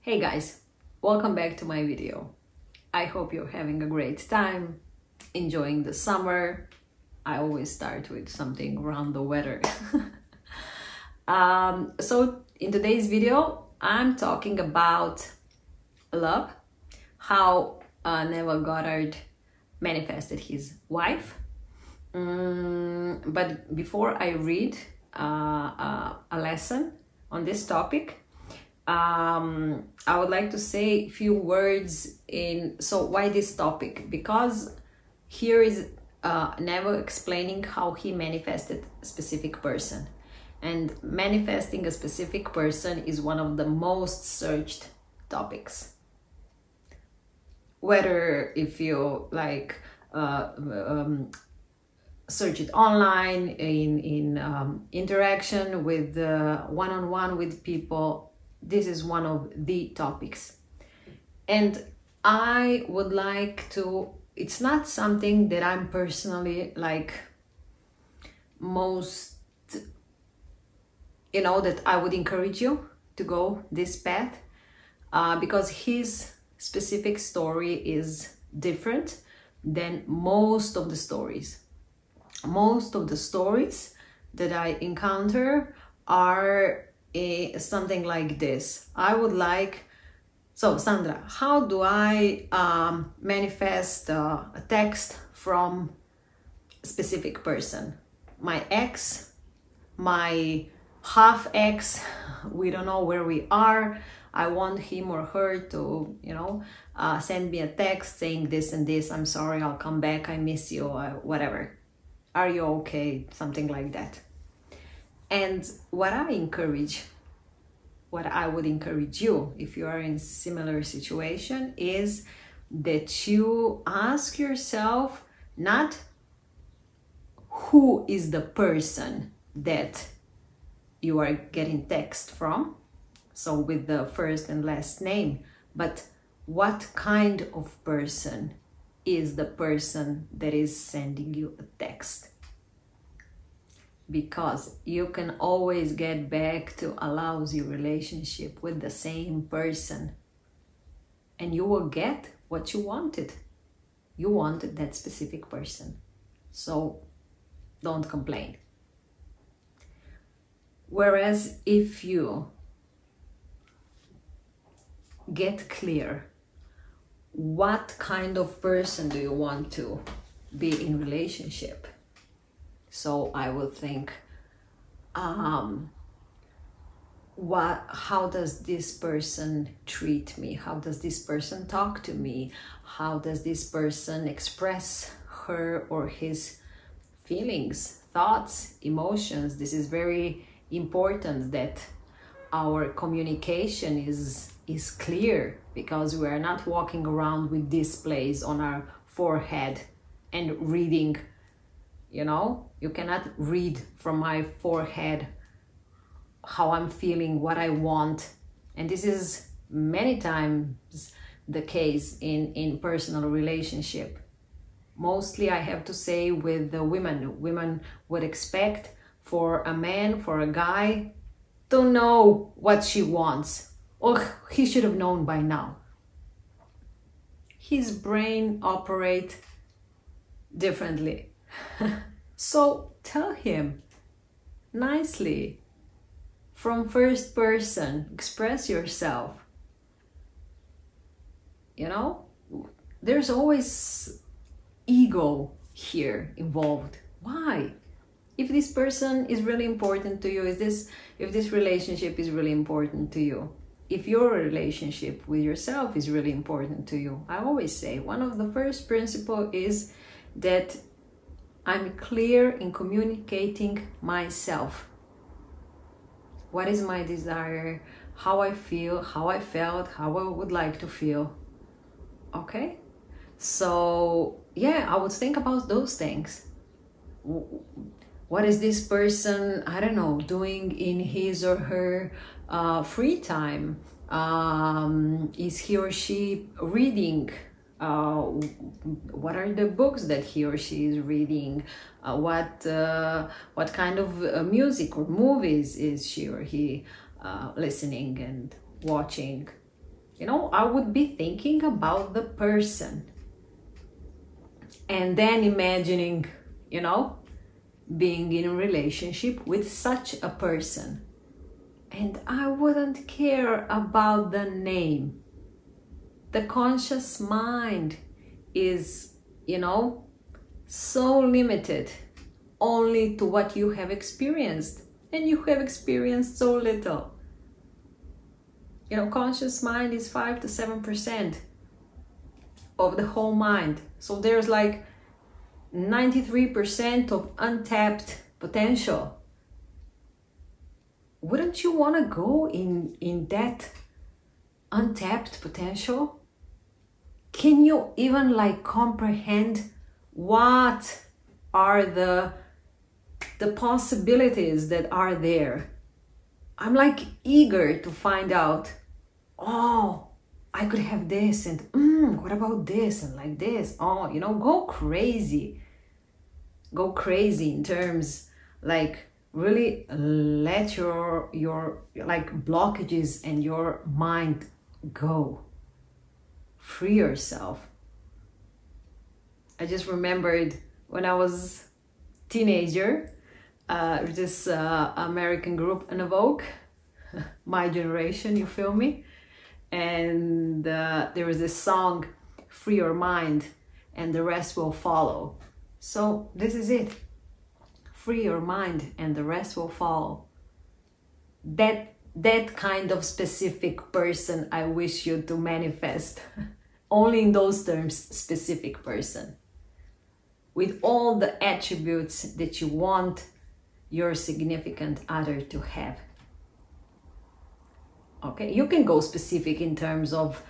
Hey guys, welcome back to my video. I hope you're having a great time, enjoying the summer. I always start with something around the weather. So in today's video, I'm talking about love, how Neville Goddard manifested his wife. But before I read a lesson on this topic, I would like to say a few words so why this topic? Because here is Neville explaining how he manifested a specific person. And manifesting a specific person is one of the most searched topics. Whether if you like search it online, in interaction with one-on-one with people, this is one of the topics. And I would like to, it's not something that I'm personally like most, that I would encourage you to go this path, because his specific story is different than most of the stories. Most of the stories that I encounter are something like this. I would like, so Sandra, how do I manifest a text from a specific person? My ex, my half ex, we don't know where we are. I want him or her to, send me a text saying this and this. I'm sorry, I'll come back. I miss you, whatever. Are you okay? Something like that. And what I would encourage you, if you are in a similar situation, is that you ask yourself not who is the person that you are getting text from, so with the first and last name, but what kind of person is the person that is sending you a text. Because you can always get back to a lousy relationship with the same person, and you will get what you wanted. You wanted that specific person, so don't complain. Whereas if you get clear, what kind of person do you want to be in relationship? So I will think, how does this person treat me? How does this person talk to me? How does this person express her or his feelings, thoughts, emotions? This is very important that our communication is clear, because we are not walking around with displays on our forehead and reading. You cannot read from my forehead how I'm feeling, what I want. And this is many times the case in personal relationship. Mostly, I have to say, with the women. Women would expect for a man, for a guy, to know what she wants. Oh, he should have known by now. His brain operates differently. So tell him nicely, from first person, express yourself. There's always ego here involved. Why? If this person is really important to you, if this relationship is really important to you, if your relationship with yourself is really important to you, I always say one of the first principles is that I'm clear in communicating myself. What is my desire? How I feel, how I felt, how I would like to feel. Okay? So, yeah, I would think about those things. What is this person, I don't know, doing in his or her free time? Is he or she reading? What are the books that he or she is reading? What kind of music or movies is she or he listening and watching? you know, I would be thinking about the person and then imagining, you know, being in a relationship with such a person. And I wouldn't care about the name. The conscious mind is, you know, so limited only to what you have experienced, and you have experienced so little. You know, conscious mind is 5 to 7% of the whole mind. So there's like 93% of untapped potential. Wouldn't you want to go in that untapped potential? Can you even like comprehend what are the possibilities that are there? I'm like eager to find out, oh, I could have this, and what about this, and like this. Oh, you know, go crazy in terms, like really let your like blockages and your mind go. Free yourself. I just remembered when I was teenager, this American group Neville, my generation, you feel me? And there was this song, Free Your Mind and the rest will follow. So this is it. Free your mind and the rest will follow. That kind of specific person I wish you to manifest. Only in those terms, specific person. With all the attributes that you want your significant other to have. Okay, you can go specific in terms of,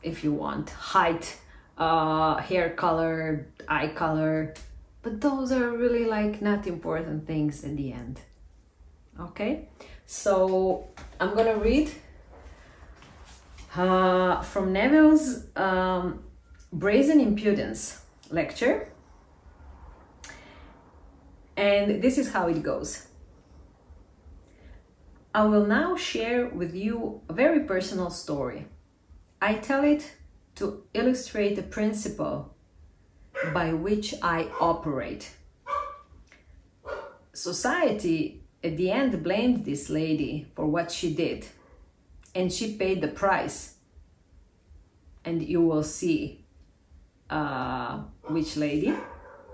if you want, height, hair color, eye color, but those are really like not important things at the end. Okay, so I'm gonna read from Neville's Brazen Impudence lecture, and this is how it goes. I will now share with you a very personal story. I tell it to illustrate the principle by which I operate. Society at the end blamed this lady for what she did, and she paid the price. And you will see which lady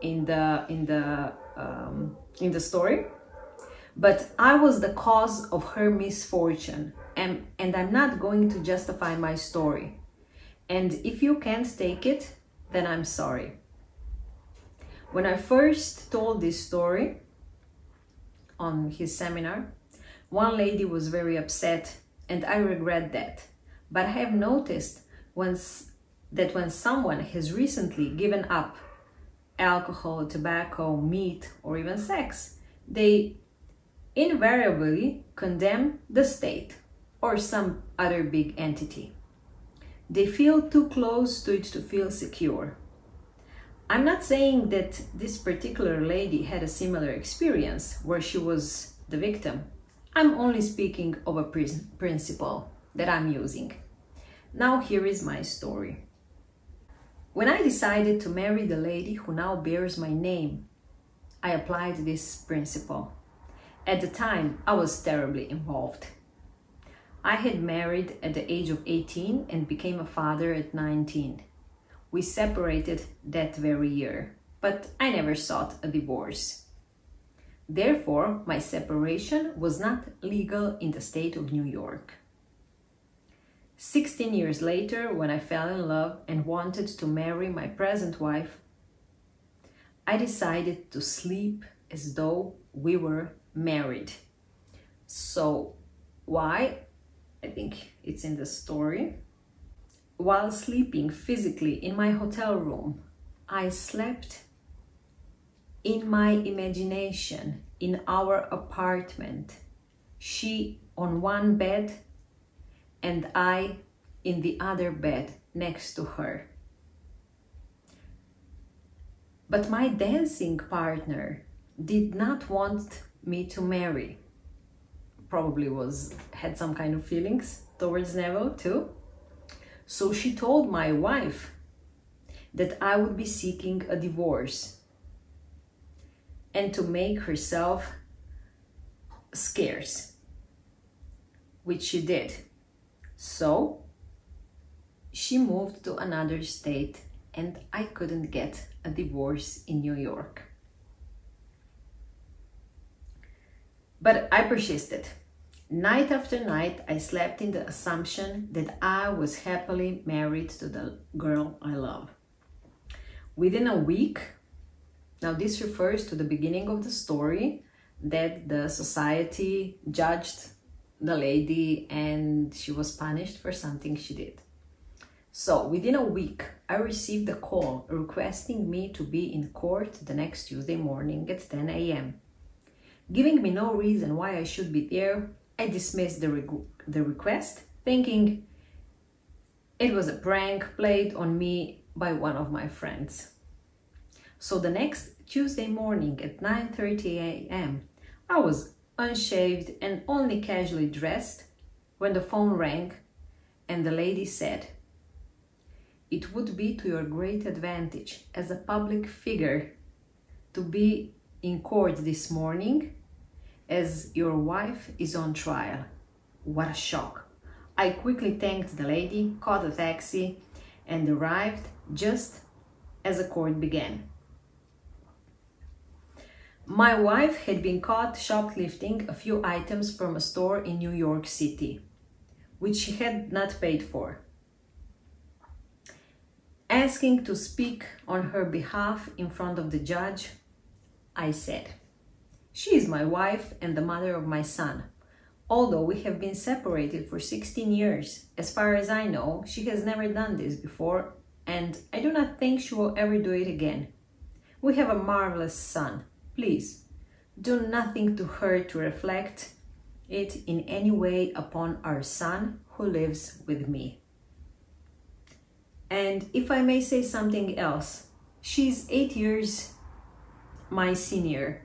in the story. But I was the cause of her misfortune, and I'm not going to justify my story. And if you can't take it, then I'm sorry. When I first told this story on his seminar, one lady was very upset, and I regret that. But I have noticed that when someone has recently given up alcohol, tobacco, meat, or even sex, they invariably condemn the state or some other big entity. They feel too close to it to feel secure. I'm not saying that this particular lady had a similar experience where she was the victim. I'm only speaking of a principle that I'm using. Now here is my story. When I decided to marry the lady who now bears my name, I applied this principle. At the time, I was terribly involved. I had married at the age of 18 and became a father at 19. We separated that very year, but I never sought a divorce. Therefore, my separation was not legal in the state of New York. 16 years later, when I fell in love and wanted to marry my present wife, I decided to sleep as though we were married. So why? I think it's in the story. While sleeping physically in my hotel room, I slept in my imagination in our apartment. She on one bed and I in the other bed next to her. But my dancing partner did not want me to marry. Probably had some kind of feelings towards Neville too. So she told my wife that I would be seeking a divorce and to make herself scarce, which she did. So she moved to another state and I couldn't get a divorce in New York. But I persisted. Night after night, I slept in the assumption that I was happily married to the girl I love. Within a week, now this refers to the beginning of the story, that the society judged the lady and she was punished for something she did. So within a week, I received a call requesting me to be in court the next Tuesday morning at 10 a.m. Giving me no reason why I should be there, I dismissed the request, thinking it was a prank played on me by one of my friends. So the next Tuesday morning at 9:30 a.m., I was unshaved and only casually dressed when the phone rang and the lady said, "It would be to your great advantage as a public figure to be in court this morning as your wife is on trial." What a shock. I quickly thanked the lady, caught a taxi and arrived just as the court began. My wife had been caught shoplifting a few items from a store in New York City, which she had not paid for. Asking to speak on her behalf in front of the judge, I said, "She is my wife and the mother of my son. Although we have been separated for 16 years, as far as I know, she has never done this before, and I do not think she will ever do it again. We have a marvelous son. Please, do nothing to her to reflect it in any way upon our son who lives with me. And if I may say something else, she's 8 years my senior,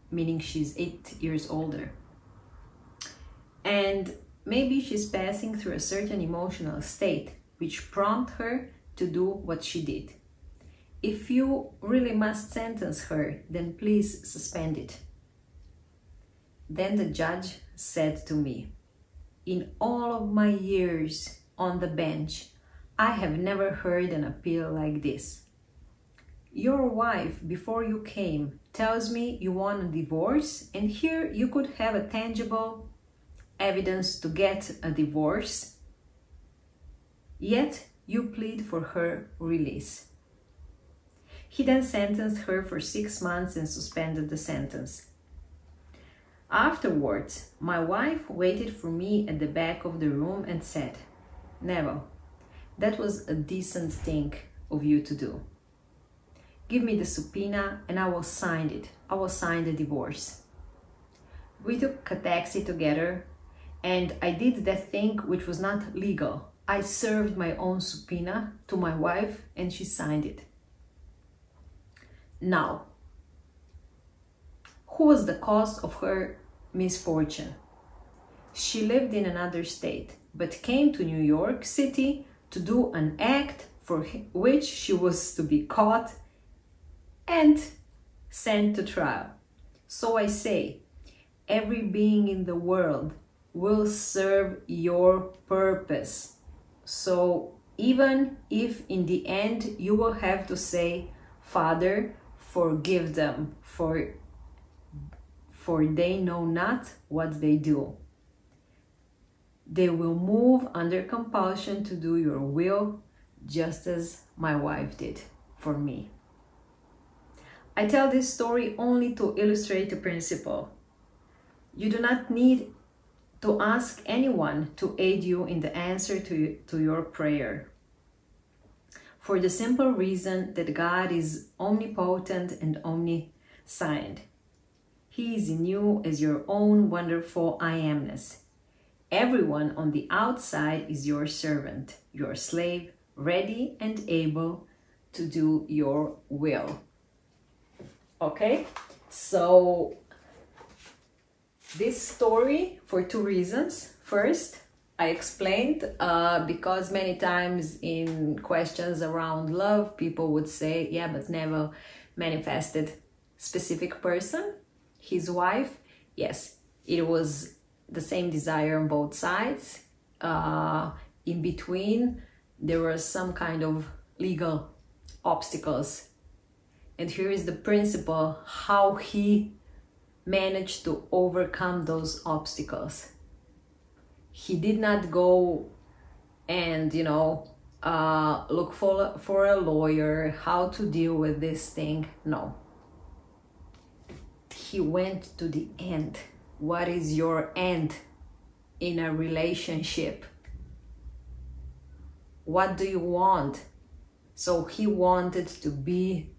meaning she's 8 years older. And maybe she's passing through a certain emotional state which prompted her to do what she did. If you really must sentence her, then please suspend it." Then the judge said to me, "In all of my years on the bench, I have never heard an appeal like this. Your wife, before you came, tells me you want a divorce, and here you could have a tangible evidence to get a divorce, yet you plead for her release." He then sentenced her for 6 months and suspended the sentence. Afterwards, my wife waited for me at the back of the room and said, "Neville, that was a decent thing of you to do. Give me the subpoena and I will sign it. I will sign the divorce." We took a taxi together and I did that thing which was not legal. I served my own subpoena to my wife and she signed it. Now, who was the cause of her misfortune? She lived in another state, but came to New York City to do an act for which she was to be caught and sent to trial. So I say, every being in the world will serve your purpose. So even if in the end you will have to say, "Father, forgive them, for they know not what they do," they will move under compulsion to do your will, just as my wife did for me. I tell this story only to illustrate the principle. You do not need to ask anyone to aid you in the answer to your prayer, for the simple reason that God is omnipotent and omniscient. He is in you as your own wonderful I amness. Everyone on the outside is your servant, your slave, ready and able to do your will. Okay, so this story for 2 reasons. First, I explained, because many times in questions around love, people would say, yeah, but Neville manifested specific person, his wife. Yes, it was the same desire on both sides. In between, there were some kind of legal obstacles. And here is the principle, how he managed to overcome those obstacles. He did not go and, look for a lawyer, how to deal with this thing. No. He went to the end. What is your end in a relationship? What do you want? So he wanted to be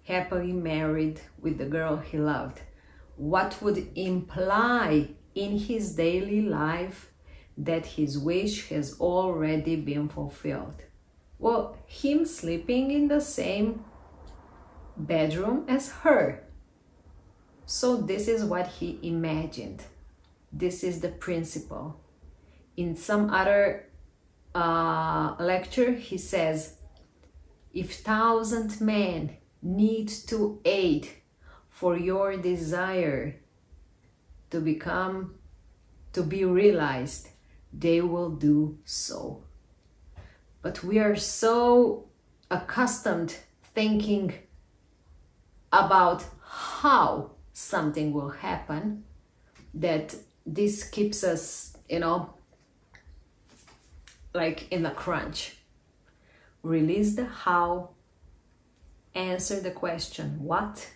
happily married with the girl he loved. What would imply in his daily life that his wish has already been fulfilled? Well, him sleeping in the same bedroom as her. So this is what he imagined. This is the principle. In some other lecture, he says, if 1,000 men need to aid for your desire to be realized, they will do so. But we are so accustomed thinking about how something will happen that this keeps us, like in a crunch. Release the how, answer the question what.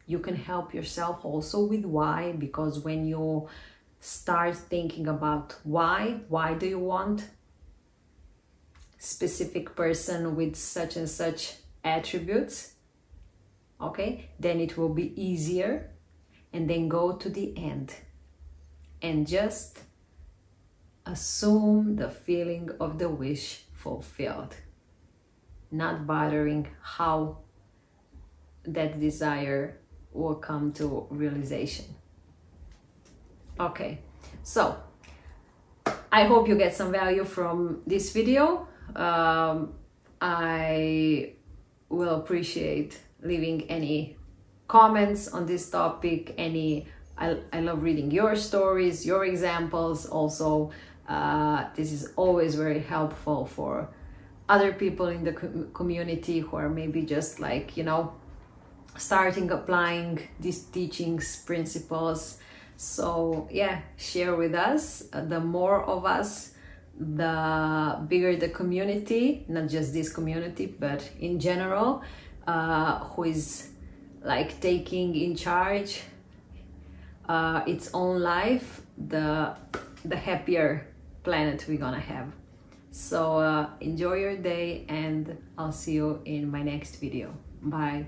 You can help yourself also with why, because when you start thinking about why do you want specific person with such and such attributes, okay, then it will be easier. And then go to the end and just assume the feeling of the wish fulfilled, not bothering how that desire will come to realization. Okay, so I hope you get some value from this video. I will appreciate leaving any comments on this topic. I love reading your stories, your examples. Also, this is always very helpful for other people in the community who are maybe just like, starting applying these teachings, principles. So yeah, share with us. The more of us, the bigger the community, not just this community, but in general, who is like taking in charge its own life, the happier planet we're gonna have. So enjoy your day, and I'll see you in my next video. Bye.